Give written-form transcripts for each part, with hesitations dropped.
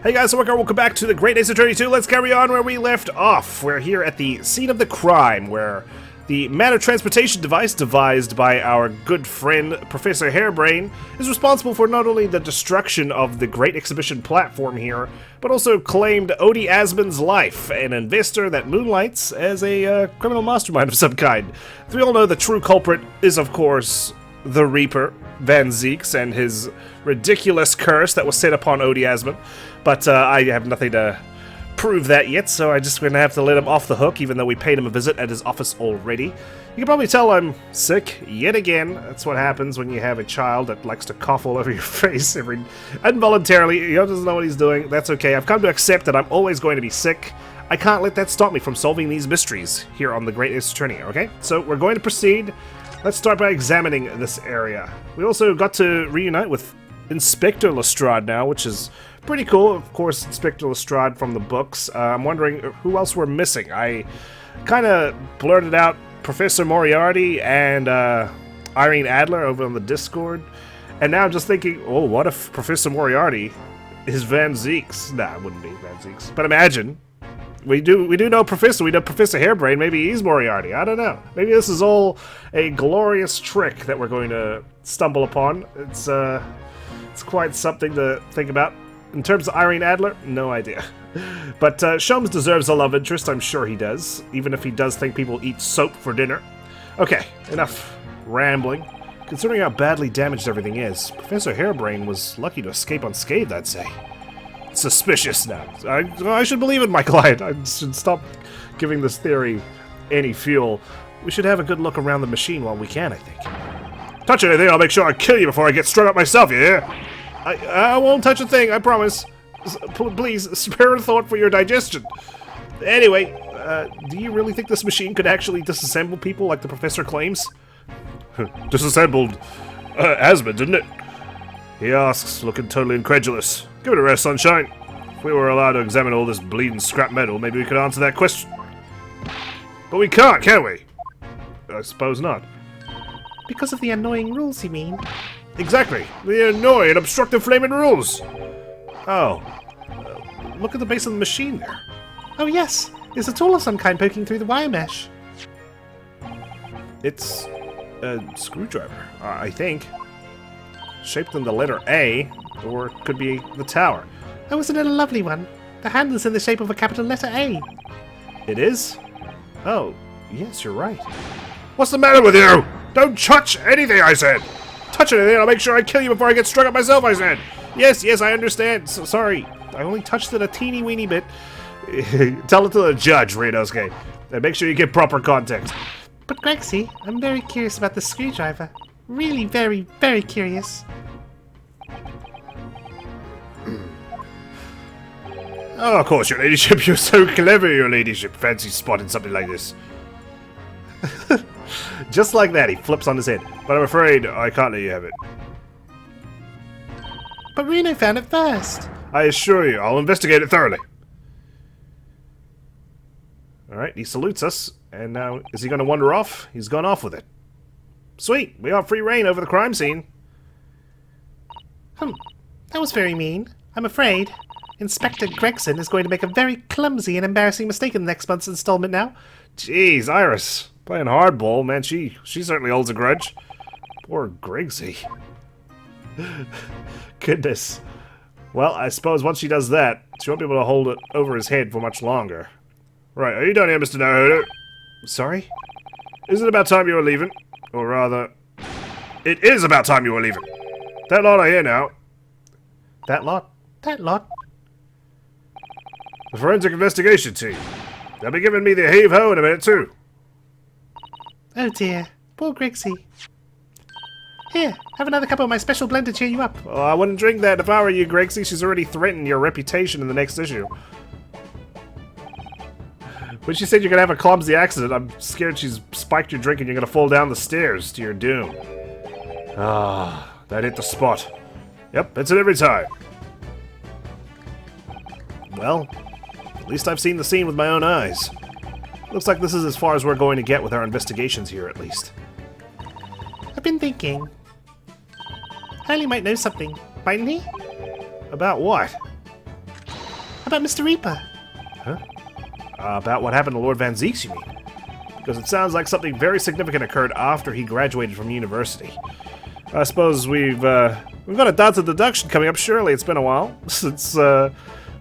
Hey guys, welcome back to the Great Ace Attorney 2. Let's carry on where we left off. We're here at the scene of the crime, where the matter transportation device devised by our good friend Professor Hairbrain is responsible for not only the destruction of the Great Exhibition platform here, but also claimed Odie Asman's life, an investor that moonlights as a criminal mastermind of some kind. As we all know, the true culprit is, of course, the Reaper, Van Zeeks, and his ridiculous curse that was set upon Odie Asman. But I have nothing to prove that yet, so I'm just going to have to let him off the hook, even though we paid him a visit at his office already. You can probably tell I'm sick yet again. That's what happens when you have a child that likes to cough all over your face involuntarily. He doesn't know what he's doing. That's okay. I've come to accept that I'm always going to be sick. I can't let that stop me from solving these mysteries here on the Great Ace Attorney, okay? So we're going to proceed. Let's start by examining this area. We also got to reunite with Inspector Lestrade now, which is pretty cool. Of course, Inspector Lestrade from the books. I'm wondering who else we're missing. I kind of blurted out Professor Moriarty and Irene Adler over on the Discord, and now I'm just thinking, oh, what if Professor Moriarty is Van Zeeks? Nah, it wouldn't be Van Zeeks. But imagine. We do know Professor. We know Professor Hairbrain. Maybe he's Moriarty. I don't know. Maybe this is all a glorious trick that we're going to stumble upon. It's quite something to think about. In terms of Irene Adler, no idea. But Sholmes deserves a love interest. I'm sure he does, even if he does think people eat soap for dinner. Okay, enough rambling. Considering how badly damaged everything is, Professor Hairbrain was lucky to escape unscathed, I'd say. Suspicious now. I should believe in my client. I should stop giving this theory any fuel. We should have a good look around the machine while we can, I think. Touch anything, I'll make sure I kill you before I get strung up myself, you hear? I won't touch a thing, I promise. Please, spare a thought for your digestion. Anyway, do you really think this machine could actually disassemble people like the professor claims? Disassembled Asman, didn't it? He asks, looking totally incredulous. Give it a rest, sunshine. If we were allowed to examine all this bleeding scrap metal, maybe we could answer that question. But we can't, can we? I suppose not. Because of the annoying rules, you mean? Exactly. The annoying, obstructive flaming rules. Oh. Look at the base of the machine there. Oh yes, there's a tool of some kind poking through the wire mesh. It's a screwdriver, I think. Shaped in the letter A, or it could be the tower. Oh, isn't it a lovely one? The handle's in the shape of a capital letter A. It is? Oh, yes, you're right. What's the matter with you? Don't touch anything, I said! Touch anything, I'll make sure I kill you before I get struck up myself, I said! Yes, I understand. Sorry, I only touched it a teeny weeny bit. Tell it to the judge, Ryunosuke, and make sure you get proper context. But Grexy, I'm very curious about the screwdriver. Really very, very curious. Oh, of course, your ladyship, you're so clever, your ladyship. Fancy spotting something like this. Just like that, he flips on his head. But I'm afraid I can't let you have it. But Reno found it first. I assure you, I'll investigate it thoroughly. Alright, he salutes us. And now, is he going to wander off? He's gone off with it. Sweet, we have free reign over the crime scene. That was very mean. I'm afraid Inspector Gregson is going to make a very clumsy and embarrassing mistake in the next month's installment now. Jeez, Iris. Playing hardball, man, she certainly holds a grudge. Poor Gregsy. Goodness. Well, I suppose once she does that, she won't be able to hold it over his head for much longer. Right, are you done here, Mr. Naruhodo? Sorry? Isn't it about time you were leaving? Or rather, it is about time you were leaving. That lot are here now. That lot? That lot? The forensic investigation team. They'll be giving me the heave-ho in a minute, too. Oh dear, poor Grexy. Here, have another cup of my special blend to cheer you up. Well, I wouldn't drink that if I were you, Gregsy. She's already threatened your reputation in the next issue. When she said you're gonna have a clumsy accident, I'm scared she's spiked your drink and you're gonna fall down the stairs to your doom. Ah, that hit the spot. Yep, that's it every time. Well, at least I've seen the scene with my own eyes. Looks like this is as far as we're going to get with our investigations here, at least. I've been thinking. Hurley might know something, mightn't he? About what? About Mr. Reaper. Huh? About what happened to Lord Van Zeeks, you mean? Because it sounds like something very significant occurred after he graduated from university. I suppose we've got a dot of deduction coming up. Surely it's been a while since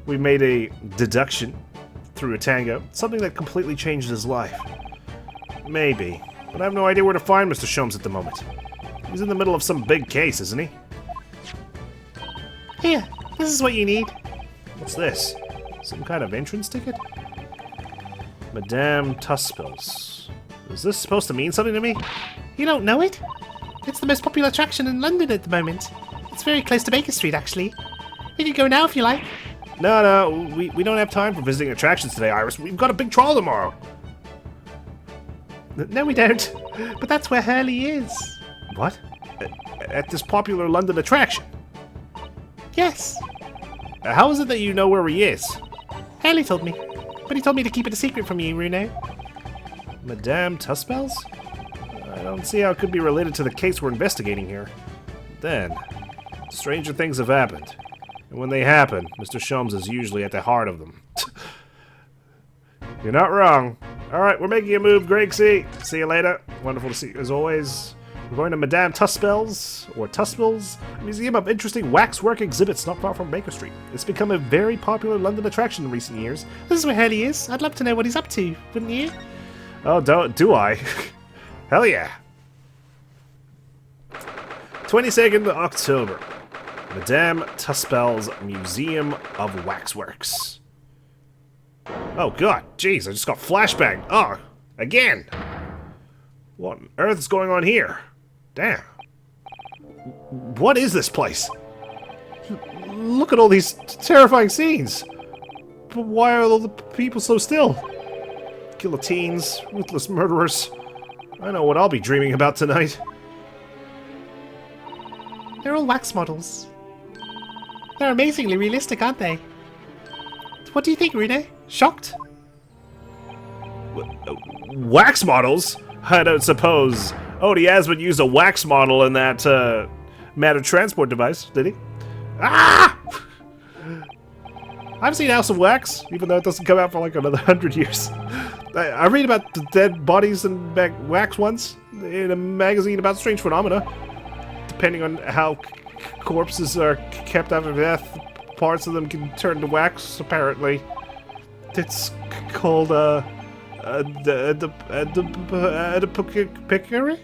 we made a deduction through a tango. Something that completely changed his life. Maybe. But I have no idea where to find Mr. Sholmes at the moment. He's in the middle of some big case, isn't he? Here, this is what you need. What's this? Some kind of entrance ticket? Madame Tuspels. Is this supposed to mean something to me? You don't know it? It's the most popular attraction in London at the moment. It's very close to Baker Street, actually. You can go now if you like. No, we don't have time for visiting attractions today, Iris. We've got a big trial tomorrow. No, we don't. But that's where Hurley is. What? At this popular London attraction? Yes. How is it that you know where he is? Hurley told me. But he told me to keep it a secret from you, Runo. Madame Tuspels? I don't see how it could be related to the case we're investigating here. Then, stranger things have happened. And when they happen, Mr. Sholmes is usually at the heart of them. You're not wrong. Alright, we're making a move, Greg C. See you later. Wonderful to see you as always. We're going to Madame Tuspels, or Tuspels, a museum of interesting waxwork exhibits not far from Baker Street. It's become a very popular London attraction in recent years. This is where Hurley is. I'd love to know what he's up to, wouldn't you? Oh, do I? Hell yeah. 22nd October. Madame Tuspels Museum of Waxworks. Oh god, jeez, I just got flashbang. Oh, again. What on earth is going on here? Damn. What is this place? Look at all these terrifying scenes. But why are all the people so still? Guillotines, ruthless murderers. I know what I'll be dreaming about tonight. They're all wax models. They're amazingly realistic, aren't they? What do you think, Runo? Shocked? Wax models? I don't suppose Odie Asmund used a wax model in that matter transport device, did he? Ah! I've seen House of Wax, even though it doesn't come out for like another 100 years. I read about the dead bodies and wax ones in a magazine about strange phenomena. Depending on how corpses are kept after death, parts of them can turn to wax, apparently. It's called, pickery?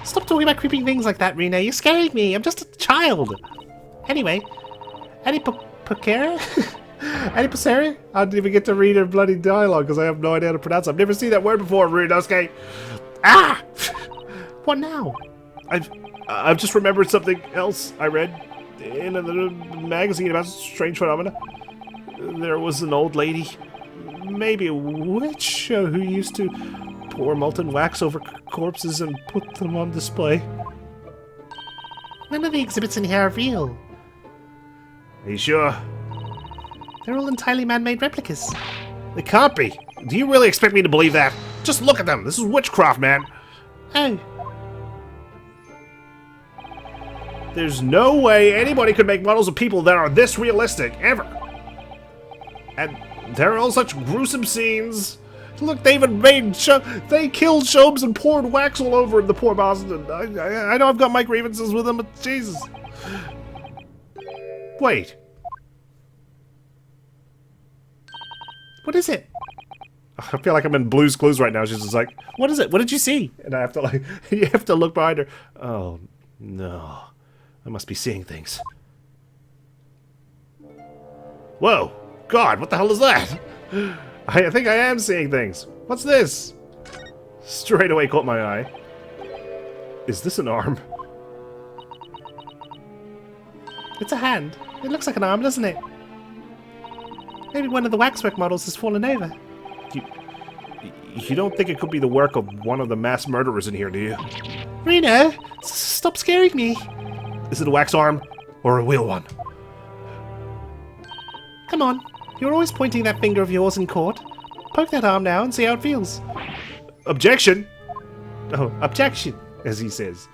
Stop talking about creeping things like that, Runo. You scared me. I'm just a child. Anyway, Adipocere? Adipocere? I didn't even get to read her bloody dialogue because I have no idea how to pronounce it. I've never seen that word before, Ryunosuke. Ah! What now? I've just remembered something else I read in a magazine about strange phenomena. There was an old lady, maybe a witch, who used to pour molten wax over corpses and put them on display. None of the exhibits in here are real. Are you sure? They're all entirely man-made replicas. They can't be. Do you really expect me to believe that? Just look at them. This is witchcraft, man. Oh. There's no way anybody could make models of people that are this realistic, ever. And there are all such gruesome scenes. Look, they even they killed Sholmes and poured wax all over the poor Boston. I know I've got my grievances with them, but Jesus. Wait. What is it? I feel like I'm in Blue's Clues right now. She's just like, what is it? What did you see? And I have to like, you have to look behind her. Oh, no. I must be seeing things. Whoa. God, what the hell is that? I think I am seeing things. What's this? Straight away caught my eye. Is this an arm? It's a hand. It looks like an arm, doesn't it? Maybe one of the waxwork models has fallen over. You don't think it could be the work of one of the mass murderers in here, do you? Rena, stop scaring me. Is it a wax arm or a real one? Come on. You're always pointing that finger of yours in court. Poke that arm now and see how it feels. Objection! Oh, objection, as he says.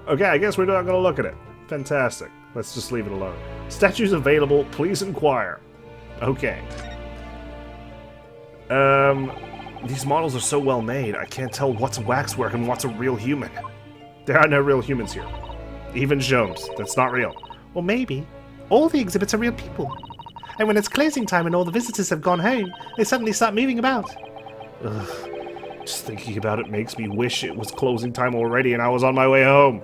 Okay, I guess we're not going to look at it. Fantastic. Let's just leave it alone. Statues available, please inquire. Okay. These models are so well made, I can't tell what's waxwork and what's a real human. There are no real humans here. Even Jones. That's not real. Or maybe all the exhibits are real people. And when it's closing time and all the visitors have gone home, they suddenly start moving about. Ugh. Just thinking about it makes me wish it was closing time already and I was on my way home.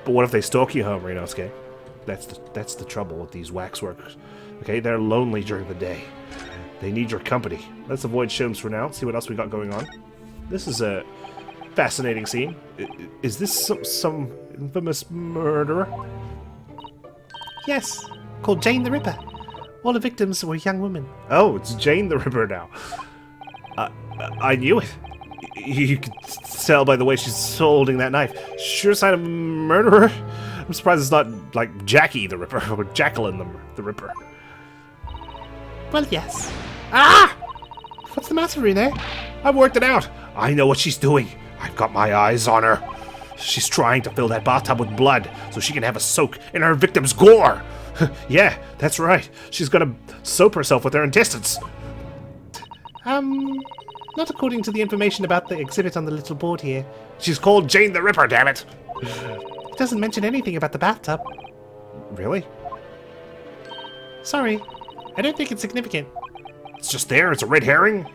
But what if they stalk you home, Ryunosuke? That's the trouble with these waxworkers. Okay, they're lonely during the day. They need your company. Let's avoid Sholmes for now, see what else we got going on. This is a fascinating scene. Is this some infamous murderer? Yes, called Jane the Ripper. All the victims were young women. Oh, it's Jane the Ripper now. I knew it. You could tell by the way she's holding that knife. Sure sign of a murderer. I'm surprised it's not like Jackie the Ripper or Jacqueline the Ripper. Well, yes. Ah! What's the matter, Rune? I've worked it out. I know what she's doing. I've got my eyes on her. She's trying to fill that bathtub with blood so she can have a soak in her victim's gore. Yeah, that's right. She's gonna soap herself with her intestines. Not according to the information about the exhibit on the little board here. She's called Jane the Ripper, damn it. It doesn't mention anything about the bathtub. Really? Sorry, I don't think it's significant. It's just there, it's a red herring?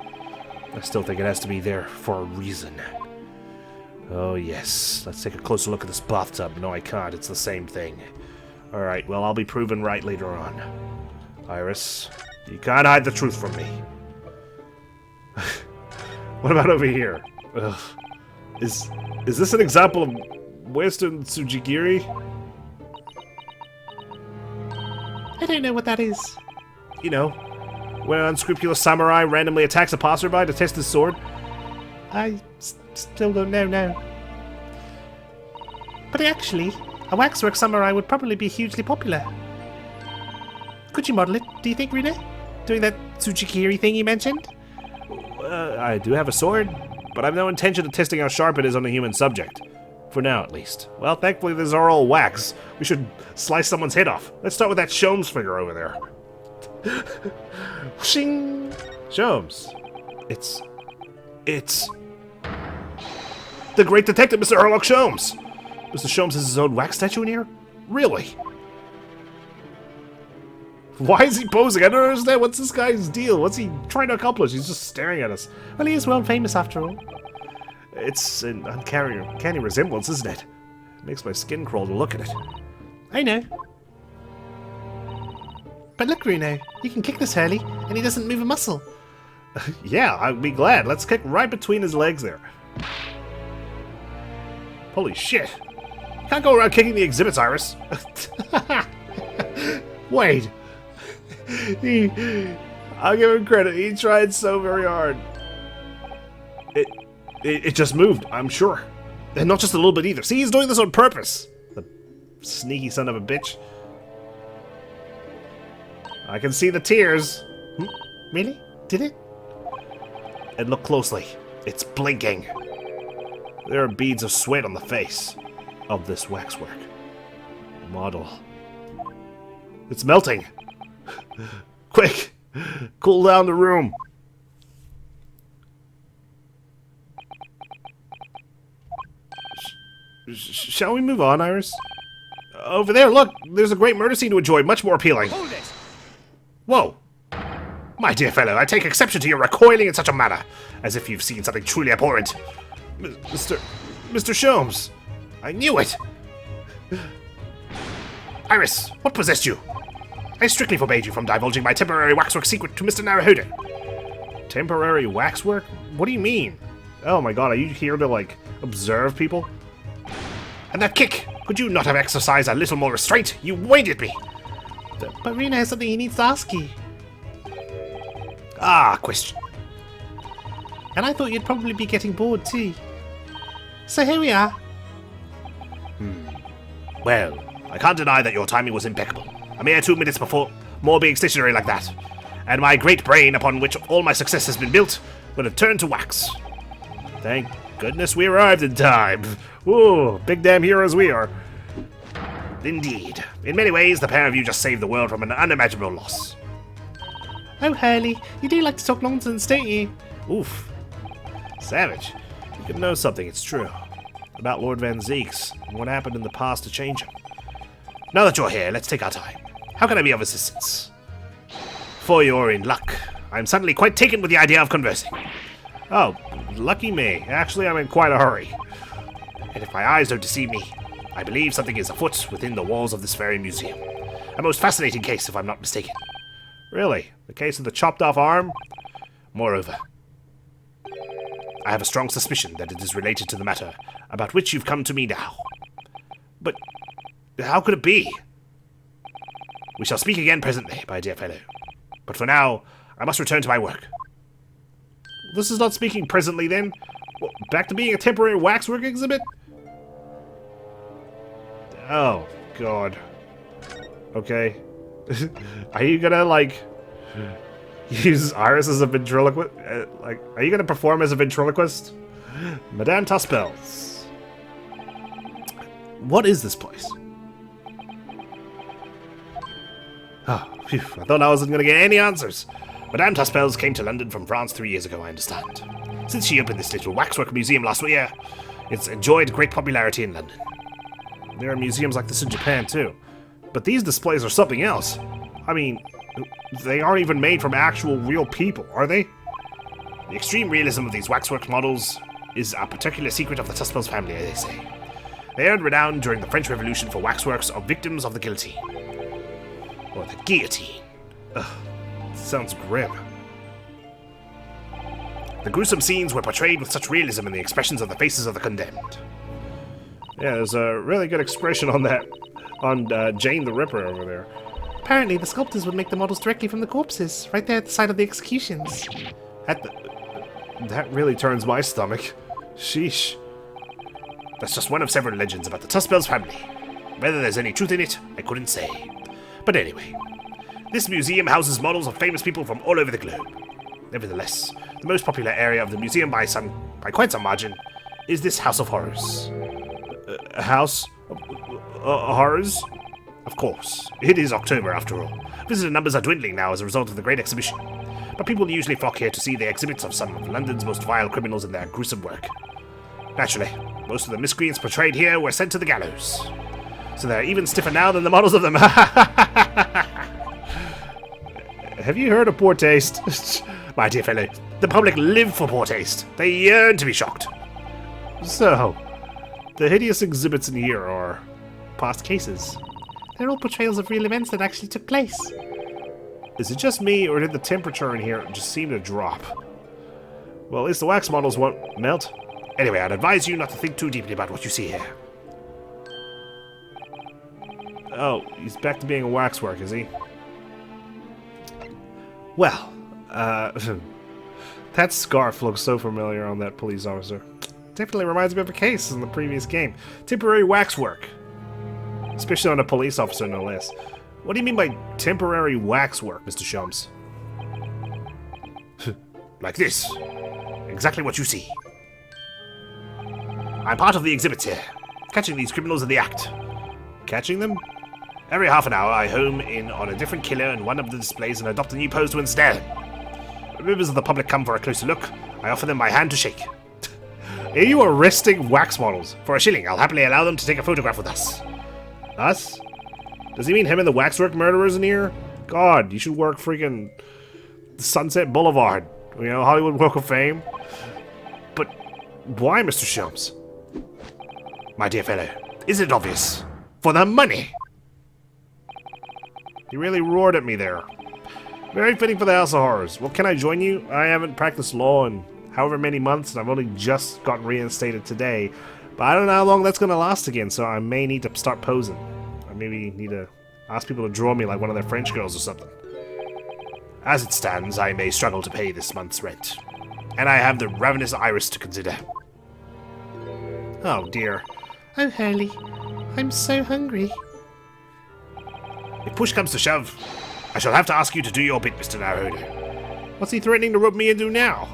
I still think it has to be there for a reason. Oh yes, let's take a closer look at this bathtub. No, I can't, it's the same thing. Alright, well I'll be proven right later on. Iris, you can't hide the truth from me. What about over here? Ugh. Is this an example of Western Tsujigiri? I don't know what that is. You know, when an unscrupulous samurai randomly attacks a passerby to test his sword. I still don't know now. But actually, a waxwork samurai would probably be hugely popular. Could you model it, do you think, Rina? Doing that Tsujikiri thing you mentioned? I do have a sword, but I've no intention of testing how sharp it is on a human subject. For now, at least. Well, thankfully these are all wax. We should slice someone's head off. Let's start with that Sholmes figure over there. Shing! Sholmes. It's the great detective, Mr. Sherlock Sholmes. Mr. Sholmes has his own wax statue in here? Really? Why is he posing? I don't understand. What's this guy's deal? What's he trying to accomplish? He's just staring at us. Well, he is world famous after all. It's an uncanny resemblance, isn't it? It makes my skin crawl to look at it. I know. But look, Runo, you can kick this Hurley, and he doesn't move a muscle. Yeah, I'd be glad. Let's kick right between his legs there. Holy shit. You can't go around kicking the exhibits, Iris. Wait. I'll give him credit. He tried so very hard. It just moved, I'm sure. And not just a little bit either. See, he's doing this on purpose. The sneaky son of a bitch. I can see the tears. Really? Did it? And look closely. It's blinking. There are beads of sweat on the face of this waxwork model. It's melting. Quick! Cool down the room. Shall we move on, Iris? Over there, look! There's a great murder scene to enjoy, much more appealing. Hold it! Whoa! My dear fellow, I take exception to your recoiling in such a manner, as if you've seen something truly abhorrent. Mr. Sholmes! I knew it! Iris, what possessed you? I strictly forbade you from divulging my temporary waxwork secret to Mr. Naruhodo. Temporary waxwork? What do you mean? Oh my god, are you here to, like, observe people? And that kick! Could you not have exercised a little more restraint? You waded me! But Rena has something he needs to ask you. Ah, question. And I thought you'd probably be getting bored too. So here we are. Well, I can't deny that your timing was impeccable. A mere 2 minutes before more being stationary like that. And my great brain, upon which all my success has been built, would have turned to wax. Thank goodness we arrived in time. Ooh, big damn heroes we are. Indeed. In many ways, the pair of you just saved the world from an unimaginable loss. Oh, Hurley, you do like to talk nonsense, don't you? Oof. Savage. You could know something, it's true. About Lord Van Zeeks, and what happened in the past to change him. Now that you're here, let's take our time. How can I be of assistance? For you're in luck. I'm suddenly quite taken with the idea of conversing. Oh, lucky me. Actually, I'm in quite a hurry. And if my eyes don't deceive me, I believe something is afoot within the walls of this very museum. A most fascinating case, if I'm not mistaken. Really? The case of the chopped-off arm? Moreover, I have a strong suspicion that it is related to the matter about which you've come to me now. But how could it be? We shall speak again presently, my dear fellow. But for now, I must return to my work. This is not speaking presently, then? Well, back to being a temporary waxwork exhibit? Oh, God. Okay. Are you gonna, like, use Iris as a ventriloquist? Are you gonna perform as a ventriloquist? Madame Tuspels. What is this place? Oh, phew, I thought I wasn't going to get any answers. Madame Tuspels came to London from France 3 years ago, I understand. Since she opened this little waxwork museum last year, it's enjoyed great popularity in London. There are museums like this in Japan, too. But these displays are something else. I mean, they aren't even made from actual real people, are they? The extreme realism of these waxwork models is a particular secret of the Tuspels family, they say. They earned renown during the French Revolution for waxworks of victims of the guillotine. Or the guillotine. Ugh, sounds grim. The gruesome scenes were portrayed with such realism in the expressions of the faces of the condemned. Yeah, there's a really good expression on that, on Jane the Ripper over there. Apparently, the sculptors would make the models directly from the corpses, right there at the site of the executions. That really turns my stomach. Sheesh. That's just one of several legends about the Tuspels family. Whether there's any truth in it, I couldn't say. But anyway, this museum houses models of famous people from all over the globe. Nevertheless, the most popular area of the museum by quite some margin is this House of Horrors. A house of horrors? Of course. It is October, after all. Visitor numbers are dwindling now as a result of the Great Exhibition. But people usually flock here to see the exhibits of some of London's most vile criminals in their gruesome work. Naturally, most of the miscreants portrayed here were sent to the gallows. So they're even stiffer now than the models of them. Have you heard of poor taste? My dear fellow, the public live for poor taste. They yearn to be shocked. So, the hideous exhibits in here are past cases. They're all portrayals of real events that actually took place. Is it just me, or did the temperature in here just seem to drop? Well, at least the wax models won't melt. Anyway, I'd advise you not to think too deeply about what you see here. Oh, he's back to being a waxwork, is he? Well, that scarf looks so familiar on that police officer. Definitely reminds me of a case in the previous game. Temporary waxwork. Especially on a police officer, no less. What do you mean by temporary waxwork, Mr. Shums? Like this. Exactly what you see. I'm part of the exhibits here, catching these criminals in the act. Catching them? Every half an hour, I home in on a different killer in one of the displays and adopt a new pose to ensnare them. When members of the public come for a closer look, I offer them my hand to shake. Are you arresting wax models? For a shilling, I'll happily allow them to take a photograph with us. Us? Does he mean him and the waxwork murderers in here? God, you should work freaking Sunset Boulevard. You know, Hollywood Walk of Fame. But why, Mr. Shums? My dear fellow, isn't it obvious? For the money! He really roared at me there. Very fitting for the House of Horrors. Well, can I join you? I haven't practiced law in however many months, and I've only just gotten reinstated today. But I don't know how long that's going to last again, so I may need to start posing. I maybe need to ask people to draw me like one of their French girls or something. As it stands, I may struggle to pay this month's rent. And I have the ravenous iris to consider. Oh dear. Oh, Hurley, I'm so hungry. If push comes to shove, I shall have to ask you to do your bit, Mr. Naruhodo. What's he threatening to rope me into now?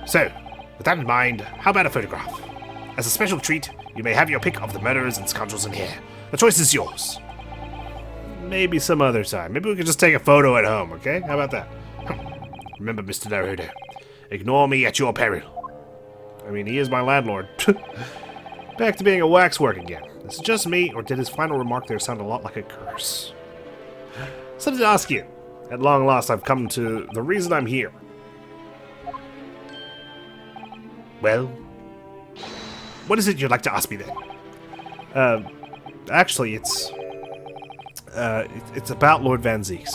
So, with that in mind, how about a photograph? As a special treat, you may have your pick of the murderers and scoundrels in here. The choice is yours. Maybe some other time. Maybe we can just take a photo at home, okay? How about that? Remember, Mr. Naruhodo, ignore me at your peril. I mean, he is my landlord. Back to being a waxwork again. Is it just me, or did his final remark there sound a lot like a curse? Something to ask you. At long last, I've come to the reason I'm here. Well, what is it you'd like to ask me then? Actually, it's about Lord Van Zieks.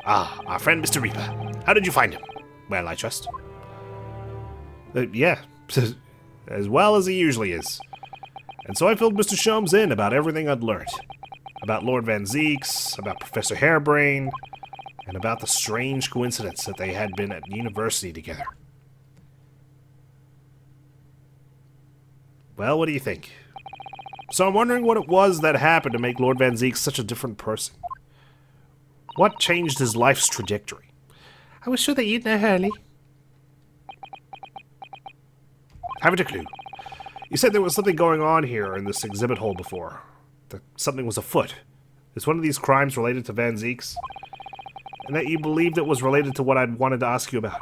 Ah, our friend Mr. Reaper. How did you find him? Well, I trust. Yeah, as well as he usually is. And so I filled Mr. Sholmes in about everything I'd learned. About Lord Van Zieks, about Professor Harebrain, and about the strange coincidence that they had been at university together. Well, what do you think? So I'm wondering what it was that happened to make Lord Van Zieks such a different person. What changed his life's trajectory? I was sure that you'd know, Hurley. Haven't a clue. You said there was something going on here in this exhibit hall before. That something was afoot. Is one of these crimes related to Van Zieks? And that you believed it was related to what I'd wanted to ask you about.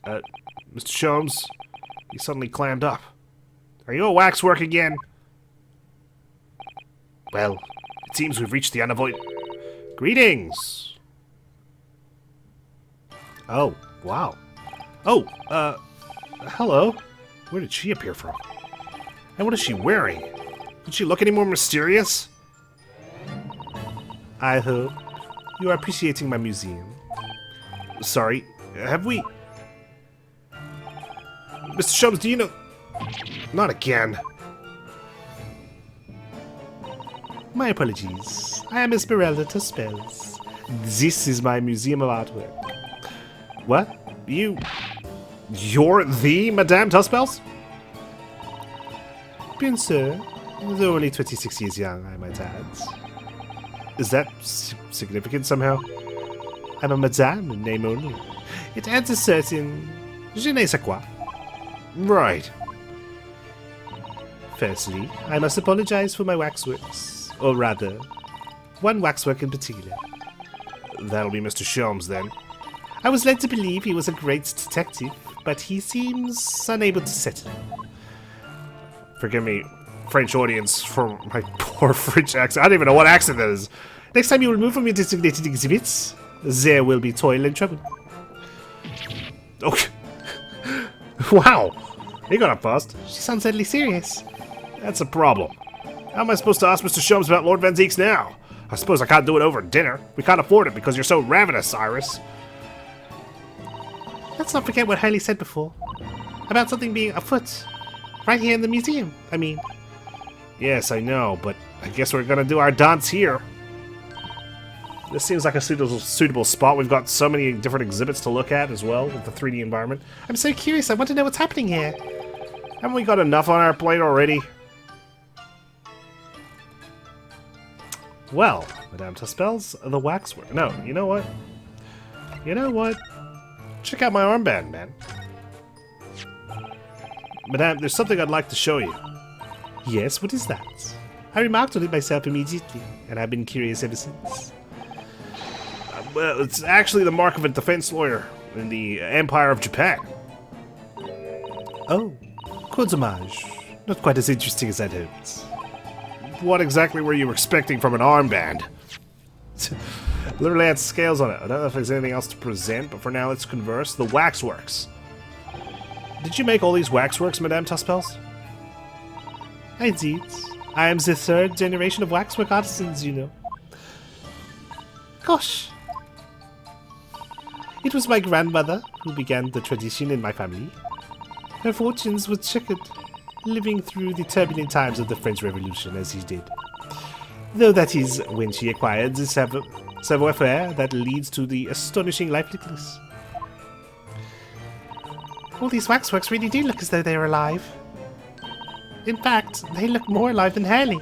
Mr. Sholmes, he suddenly clammed up. Are you a waxwork again? Well, it seems we've reached the unavoidable. Greetings! Oh, wow. Oh, hello. Where did she appear from? And what is she wearing? Did she look any more mysterious? I hope you are appreciating my museum. Sorry, have we... Mr. Sholmes, do you know... Not again. My apologies. I am Esmeralda Tuspels. This is my museum of artwork. What? You're the Madame Tuspels? Bien sûr. Though only 26 years young, I might add. Is that significant somehow? I'm a madame in name only. It adds a certain je ne sais quoi. Right. Firstly, I must apologize for my waxworks. Or rather, one waxwork in particular. That'll be Mr. Sholmes, then. I was led to believe he was a great detective, but he seems unable to settle. Forgive me, French audience, for my poor French accent. I don't even know what accent that is. Next time you will move from your designated exhibits, there will be toil and trouble. Okay. Wow. He got up fast. She sounds deadly serious. That's a problem. How am I supposed to ask Mr. Sholmes about Lord Van Zieks now? I suppose I can't do it over dinner. We can't afford it because you're so ravenous, Iris. Let's not forget what Hurley said before. About something being afoot. Right here in the museum, I mean. Yes, I know, but I guess we're gonna do our dance here. This seems like a suitable spot. We've got so many different exhibits to look at as well with the 3D environment. I'm so curious. I want to know what's happening here. Haven't we got enough on our plate already? Well, Madame Tuspels, the waxwork. No, you know what? You know what? Check out my armband, man. Madame, there's something I'd like to show you. Yes, what is that? I remarked on it myself immediately, and I've been curious ever since. Well, it's actually the mark of a defense lawyer in the Empire of Japan. Oh, court homage. Not quite as interesting as I'd hoped. What exactly were you expecting from an armband? Literally had scales on it. I don't know if there's anything else to present, but for now let's converse. The waxworks. Did you make all these waxworks, Madame Tuspels? I did. I am the third generation of waxwork artisans, you know. Gosh. It was my grandmother who began the tradition in my family. Her fortunes were checkered, living through the turbulent times of the French Revolution as she did. Though that is when she acquired the savoir-faire that leads to the astonishing life necklace. All these waxworks really do look as though they are alive. In fact, they look more alive than Hurley.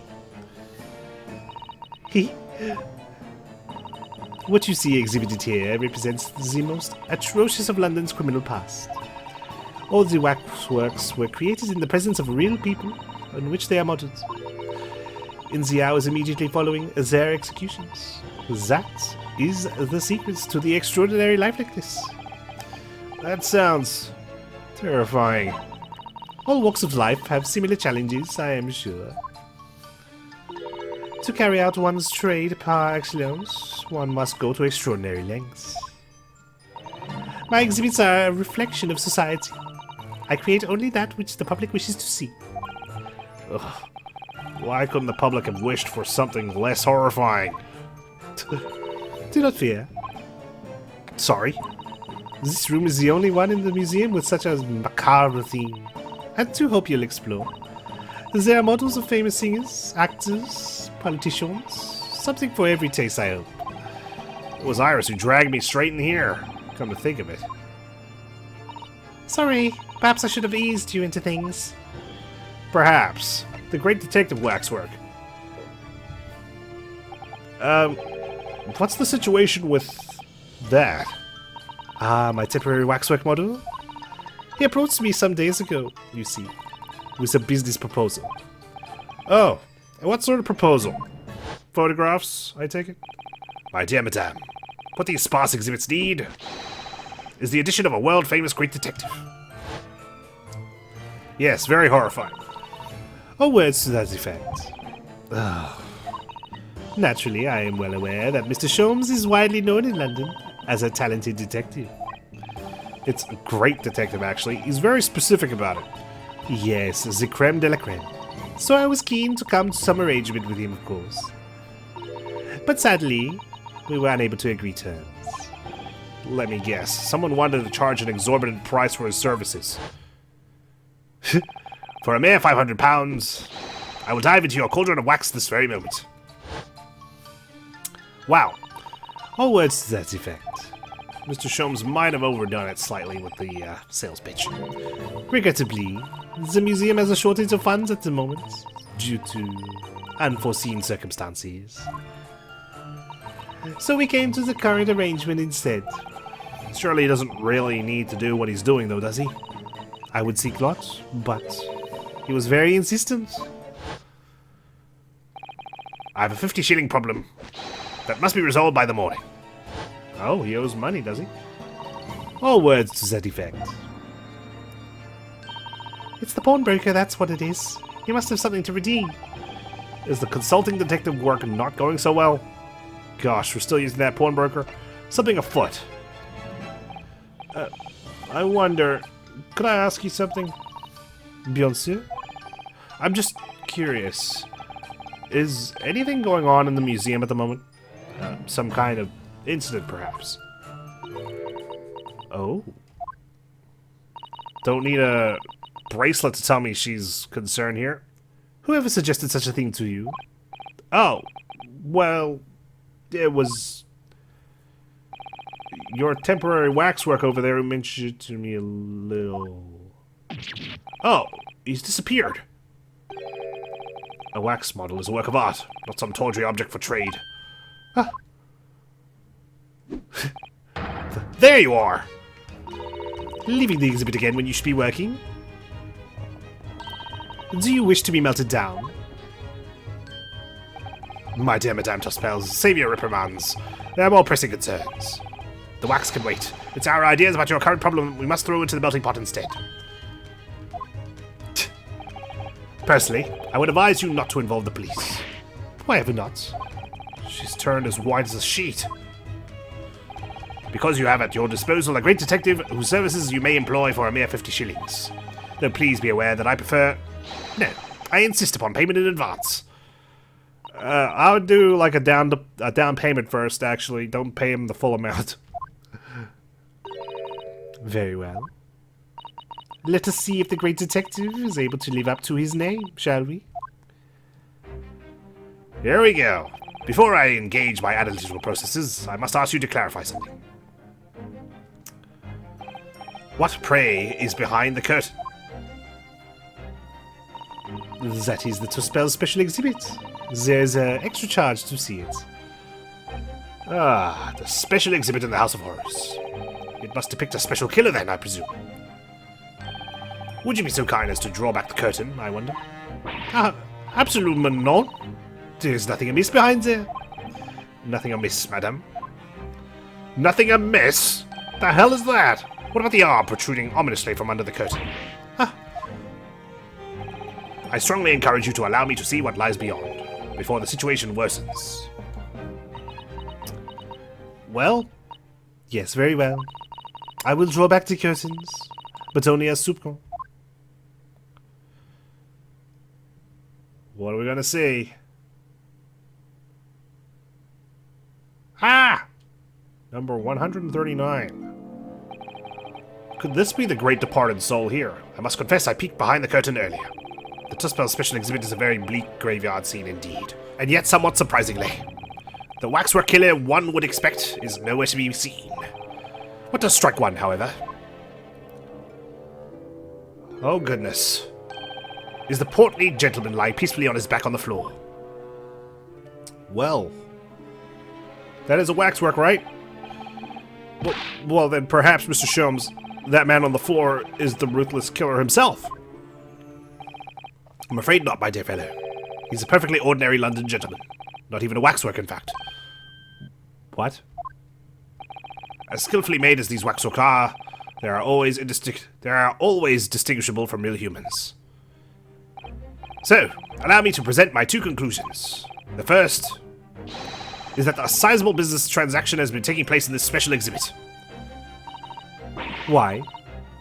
What you see exhibited here represents the most atrocious of London's criminal past. All the waxworks were created in the presence of real people on which they are modeled. In the hours immediately following their executions. That is the secret to the extraordinary life like this. That sounds terrifying. All walks of life have similar challenges, I am sure. To carry out one's trade par excellence, one must go to extraordinary lengths. My exhibits are a reflection of society. I create only that which the public wishes to see. Ugh. Why couldn't the public have wished for something less horrifying? Do not fear. Sorry? This room is the only one in the museum with such a macabre theme. I do hope you'll explore. There are models of famous singers, actors, politicians. Something for every taste, I hope. It was Iris who dragged me straight in here, come to think of it. Sorry, perhaps I should have eased you into things. Perhaps. The great detective waxwork. What's the situation with that? Ah, my temporary waxwork model? He approached me some days ago, you see, with a business proposal. Oh, and what sort of proposal? Photographs, I take it? My dear madame, what these sparse exhibits need is the addition of a world-famous great detective. Yes, very horrifying. Or words to that effect. Oh. Naturally, I am well aware that Mr. Sholmes is widely known in London as a talented detective. It's a great detective, actually. He's very specific about it. Yes, the creme de la creme. So I was keen to come to some arrangement with him, of course. But sadly, we were unable to agree terms. Let me guess. Someone wanted to charge an exorbitant price for his services. For a mere £500, I will dive into your cauldron of wax this very moment. Wow. All words to that effect. Mr. Sholmes might have overdone it slightly with the sales pitch. Regrettably, the museum has a shortage of funds at the moment, due to unforeseen circumstances. So we came to the current arrangement instead. Surely he doesn't really need to do what he's doing, though, does he? I would seek not, but he was very insistent. I have a 50 shilling problem that must be resolved by the morning. Oh, he owes money, does he? All words to that effect. It's the pawnbroker, that's what it is. He must have something to redeem. Is the consulting detective work not going so well? Gosh, we're still using that pawnbroker. Something afoot. I wonder, could I ask you something? Bien sûr. I'm just curious. Is anything going on in the museum at the moment? Some kind of incident, perhaps? Oh. Don't need a bracelet to tell me she's concerned here. Whoever suggested such a thing to you? Oh, well, it was your temporary waxwork over there who mentioned it to me a little. Oh, he's disappeared. A wax model is a work of art, not some tawdry object for trade. Ah. There you are! Leaving the exhibit again when you should be working? Do you wish to be melted down? My dear Madame Tospels, save your reprimands. There are more pressing concerns. The wax can wait. It's our ideas about your current problem we must throw into the melting pot instead. Personally, I would advise you not to involve the police. Why ever not? She's turned as white as a sheet. Because you have at your disposal a great detective whose services you may employ for a mere 50 shillings. Though please be aware that I prefer... No, I insist upon payment in advance. I would do like a down payment first, actually. Don't pay him the full amount. Very well. Let us see if the great detective is able to live up to his name, shall we? Here we go. Before I engage my analytical processes, I must ask you to clarify something. What, pray, is behind the curtain? That is the Tospel special exhibit. There's an extra charge to see it. Ah, the special exhibit in the House of Horrors. It must depict a special killer then, I presume. Would you be so kind as to draw back the curtain, I wonder? Absolutely not. There's nothing amiss behind there. Nothing amiss, madam. Nothing amiss? The hell is that? What about the arm protruding ominously from under the curtain? I strongly encourage you to allow me to see what lies beyond, before the situation worsens. Well, yes, very well. I will draw back the curtains, but only as soupçon. What are we gonna see? Ah! Number 139. Could this be the great departed soul here? I must confess I peeked behind the curtain earlier. The Tuspel special exhibit is a very bleak graveyard scene indeed, and yet somewhat surprisingly. The waxwork killer one would expect is nowhere to be seen. What does strike one, however? Oh goodness. Is the portly gentleman lying peacefully on his back on the floor? Well, that is a waxwork, right? Well, then perhaps, Mr. Sholmes, that man on the floor is the ruthless killer himself. I'm afraid not, my dear fellow. He's a perfectly ordinary London gentleman. Not even a waxwork, in fact. What? As skillfully made as these waxwork are, they are always distinguishable from real humans. So, allow me to present my two conclusions. The first is that a sizable business transaction has been taking place in this special exhibit. Why?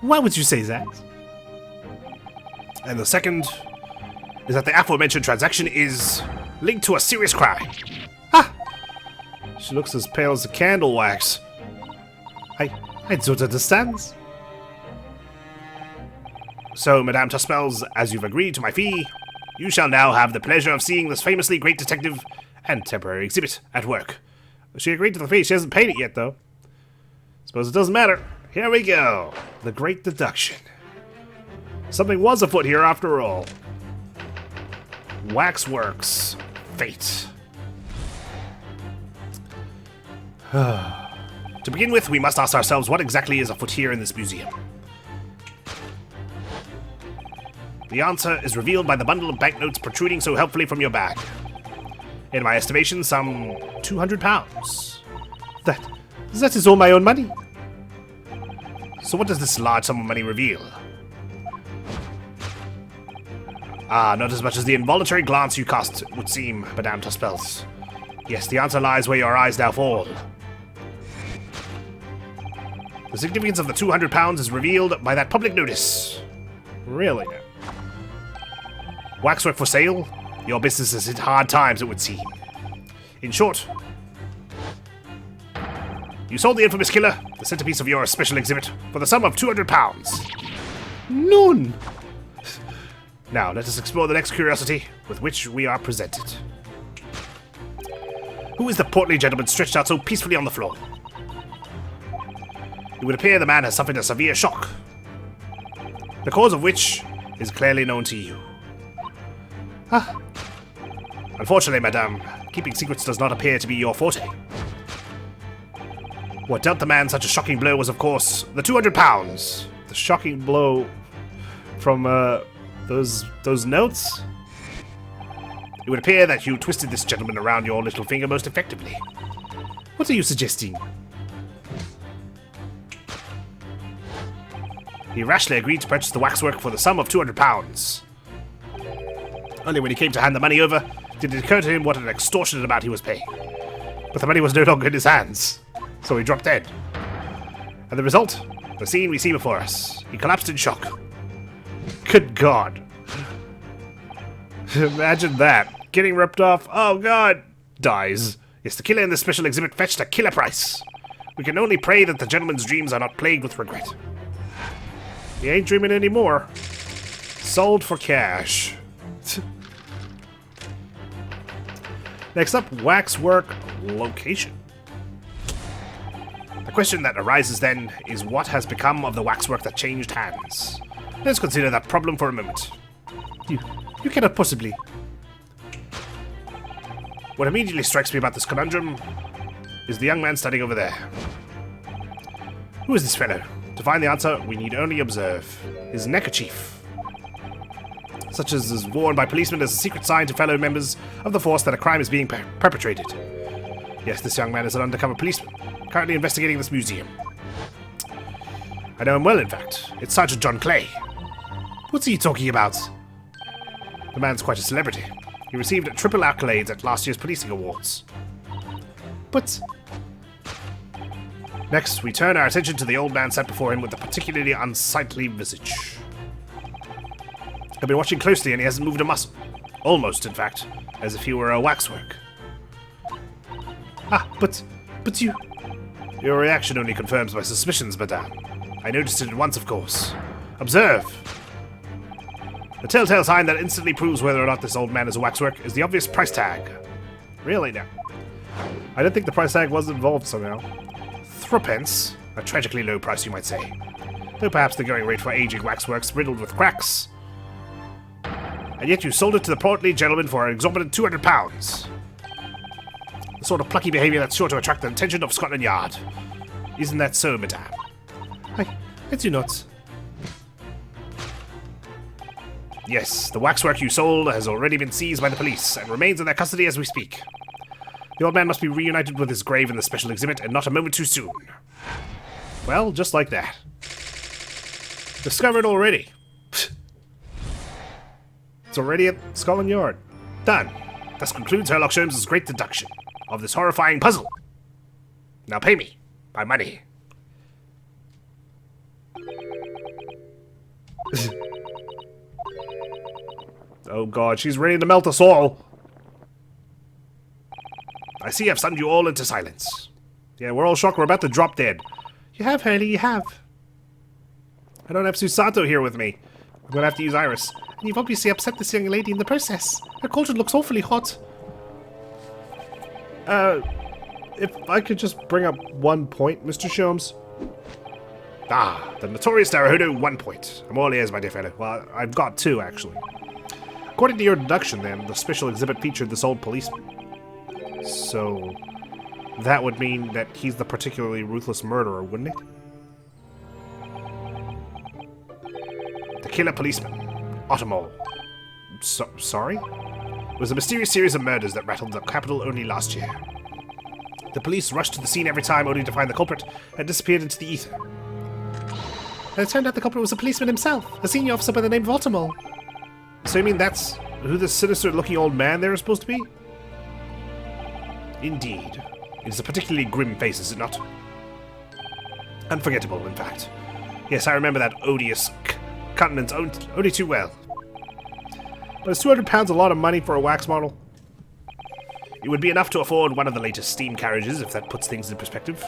Why would you say that? And the second is that the aforementioned transaction is linked to a serious crime. Ah! She looks as pale as a candle wax. I don't understand. So, Madame Tuspels, as you've agreed to my fee, you shall now have the pleasure of seeing this famously great detective and temporary exhibit at work. She agreed to the fee. She hasn't paid it yet, though. Suppose it doesn't matter. Here we go. The great deduction. Something was afoot here after all. Waxworks. Fate. To begin with, we must ask ourselves what exactly is afoot here in this museum. The answer is revealed by the bundle of banknotes protruding so helpfully from your bag. In my estimation, some 200 pounds. That is all my own money. So what does this large sum of money reveal? Ah, not as much as the involuntary glance you cast would seem, Madame Tuspels. Yes, the answer lies where your eyes now fall. The significance of the 200 pounds is revealed by that public notice. Really? Waxwork for sale? Your business has hit hard times, it would seem. In short, you sold the infamous killer, the centerpiece of your special exhibit, for the sum of 200 pounds. None! Now, let us explore the next curiosity with which we are presented. Who is the portly gentleman stretched out so peacefully on the floor? It would appear the man has suffered a severe shock, the cause of which is clearly known to you. Unfortunately, madame, keeping secrets does not appear to be your forte. What dealt the man such a shocking blow was, of course, the 200 pounds. The shocking blow from, those notes? It would appear that you twisted this gentleman around your little finger most effectively. What are you suggesting? He rashly agreed to purchase the waxwork for the sum of 200 pounds. Only when he came to hand the money over, did it occur to him what an extortionate amount he was paying. But the money was no longer in his hands, so he dropped dead. And the result? The scene we see before us. He collapsed in shock. Good God. Imagine that. Getting ripped off. Oh God. Dies. Yes, the killer in this special exhibit fetched a killer price. We can only pray that the gentleman's dreams are not plagued with regret. He ain't dreaming anymore. Sold for cash. Next up, waxwork location. The question that arises then is what has become of the waxwork that changed hands? Let's consider that problem for a moment. You cannot possibly. What immediately strikes me about this conundrum is the young man standing over there. Who is this fellow? To find the answer, we need only observe his neckerchief. such as is worn by policemen as a secret sign to fellow members of the force that a crime is being perpetrated. Yes, this young man is an undercover policeman, currently investigating this museum. I know him well, in fact. It's Sergeant John Clay. What's he talking about? The man's quite a celebrity. He received triple accolades at last year's policing awards. But... Next, we turn our attention to the old man sat before him with a particularly unsightly visage. I've been watching closely and he hasn't moved a muscle. Almost, in fact, as if he were a waxwork. Ah, but you... Your reaction only confirms my suspicions, madame. I noticed it at once, of course. Observe! The telltale sign that instantly proves whether or not this old man is a waxwork is the obvious price tag. Really now? I didn't think the price tag was involved somehow. Threepence? A tragically low price, you might say. Though perhaps the going rate for aging waxworks riddled with cracks. And yet you sold it to the portly gentleman for an exorbitant £200. The sort of plucky behaviour that's sure to attract the attention of Scotland Yard. Isn't that so, madame? I do not. Yes, the waxwork you sold has already been seized by the police and remains in their custody as we speak. The old man must be reunited with his grave in the special exhibit, and not a moment too soon. Well, just like that. Discovered already. It's already at Scotland Yard. Done. Thus concludes Sherlock Holmes' great deduction of this horrifying puzzle. Now pay me. My money. Oh god, she's ready to melt us all. I see I've stunned you all into silence. Yeah, we're all shocked we're about to drop dead. You have, Hurley, you have. I don't have Susato here with me. I'm gonna have to use Iris. And you've obviously upset this young lady in the process. Her cauldron looks awfully hot. If I could just bring up 1 point, Mr. Sholmes. Ah, the notorious Naruhodo, 1 point. I'm all ears, my dear fellow. Well, I've got 2, actually. According to your deduction, then, the special exhibit featured this old policeman. So, that would mean that he's the particularly ruthless murderer, wouldn't it? The killer policeman, Ottomol. Sorry? It was a mysterious series of murders that rattled the capital only last year. The police rushed to the scene every time only to find the culprit had disappeared into the ether. And it turned out the culprit was a policeman himself, a senior officer by the name of Ottomol. So you mean that's who this sinister-looking old man there is supposed to be? Indeed. It is a particularly grim face, is it not? Unforgettable, in fact. Yes, I remember that odious countenance only too well. But is £200 a lot of money for a wax model? It would be enough to afford one of the latest steam carriages, if that puts things in perspective.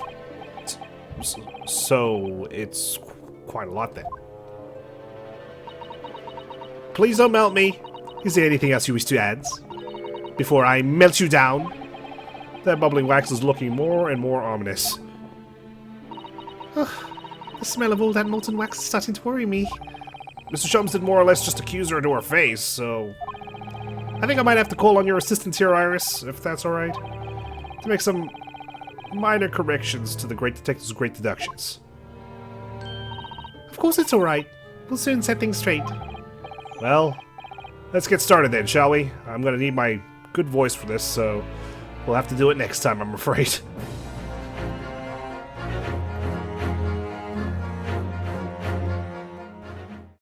So, it's quite a lot then. Please don't melt me. Is there anything else you wish to add? Before I melt you down? That bubbling wax is looking more and more ominous. Oh, the smell of all that molten wax is starting to worry me. Mr. Chums did more or less just accuse her to her face, so... I think I might have to call on your assistance here, Iris, if that's alright. To make some minor corrections to the Great Detective's great deductions. Of course it's alright. We'll soon set things straight. Well, let's get started then, shall we? I'm gonna need my good voice for this, so we'll have to do it next time, I'm afraid.